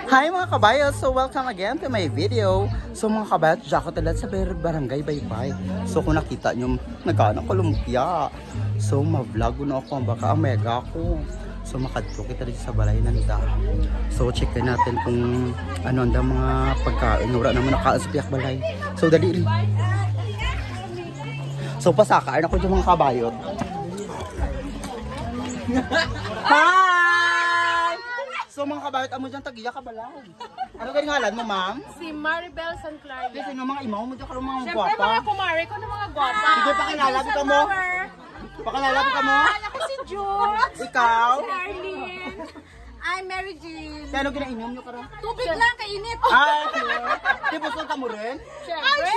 Hi mga kabayot! So welcome again to my video. So mga kabayot, Jaco talat sa Barangay Baybay. So kung nakita nyo, nagkaanong kolumpia. So ma-vlog na ako, baka mega ako. So makadto kita dito sa balay nanda. So check natin kung ano ang mga pagkain. Wala naman nakaasbiyak balay. So dali rin. So pasakain ako dyan mga kabayot. Hi! So mga kabayot, amo dyan tagiya ka balay. Ano ganyan ngalan mo, ma'am? Si Maribel San Claria. Kasi ng mga imaw mo dyan ka ng mga Siyempre, gwapa. mga kumare ko ng mga gwapa. Sige, pakilalabi ka mo. Pakilalabi ka mo. Ako si Jules. Ikaw? Si Arlene. I'm Mary Jean. Kaya ano ginainom nyo ka rin? Tubig lang, kainit. Ay, di busog ka mo rin? Siyempre.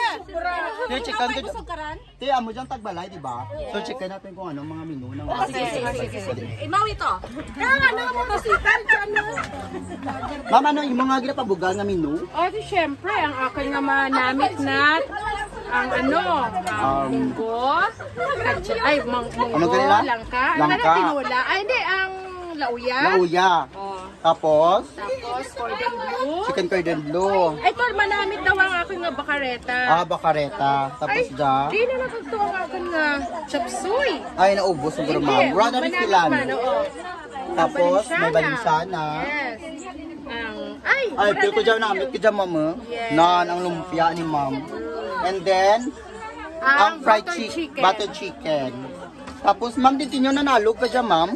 Di, checkan May ka. busog ka rin? Di, amo dyan tagbalay, di ba? So, checkan natin kung ano mga menu ng mga Sige. Imaw ito. Kaya ano mo bisita dyan. Ma'am, ano yung mga ginapabugal na menu? O, di siyempre, ang aking naman namit na ang munggo, ay, munggo, Ano ganila? langka. Langka. Ano tinula? Ay, hindi, ang lauya. Lauya. Oh. Tapos, Cordon bleu. chicken cordon bleu. Ito, manamit daw ang aking nga bakareta. Bakareta. Tapos dyan. Di na natuto ang aking nga chop suey. Ay, naubos siguro, ma'am. Wala na rin sila. Oo. Tapos, may balinsana. Yes. Ay, pero ko dyan namin, ko dyan, ma'am. Yes. Na, ang lumpia ni ma'am. And then, ang fried chicken. Butter chicken. Tapos, ma'am, dito nyo nanalog ka dyan, ma'am?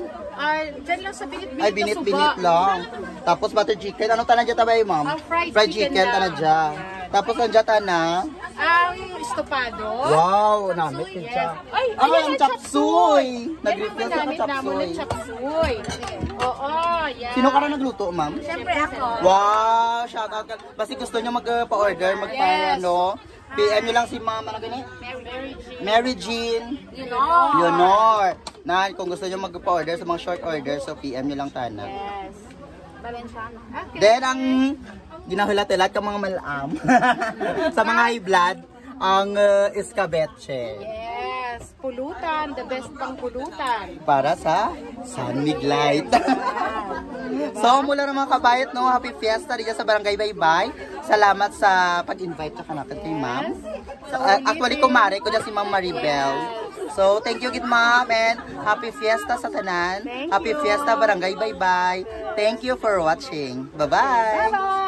Dyan lang sa binit-binit Ay, binit-binit lang. Tapos, butter chicken. Anong tanadya tabay, ma'am? Ang fried chicken tanadya. Tapos, nandiyan tana. Ang estopado. Wow, namit ko siya. Ay, ang chapsuy. Yan ang Nag-refill sa manamit namin ng chapsuy. chapsuy. Oo, yan. Sino ka na nagluto, ma'am? Siyempre ako. Wow, shout out ka. Basta gusto nyo magpa-order, magpa-ano. PM nyo lang si mama na ganit. Mary Jean. Yunor. Na, kung gusto nyo magpa-order sa mga short order, so PM nyo lang tana. Yes. Valenciano. Okay. Then, ang ginahulat-hulat ka mga malam sa mga high blood, ang escabeche. Yes. Pulutan. The best pang pulutan. Para sa San Miglite. So, mula ng mga kabayat, no, happy fiesta dito sa Barangay Baybay. Salamat sa pag-invite sa kanakan kay ma'am. Actually, kumare ko dyan si Ma'am Maribel. So, thank you, good ma'am, and happy fiesta sa tanan. Happy fiesta Barangay Baybay. Thank you for watching. Bye-bye!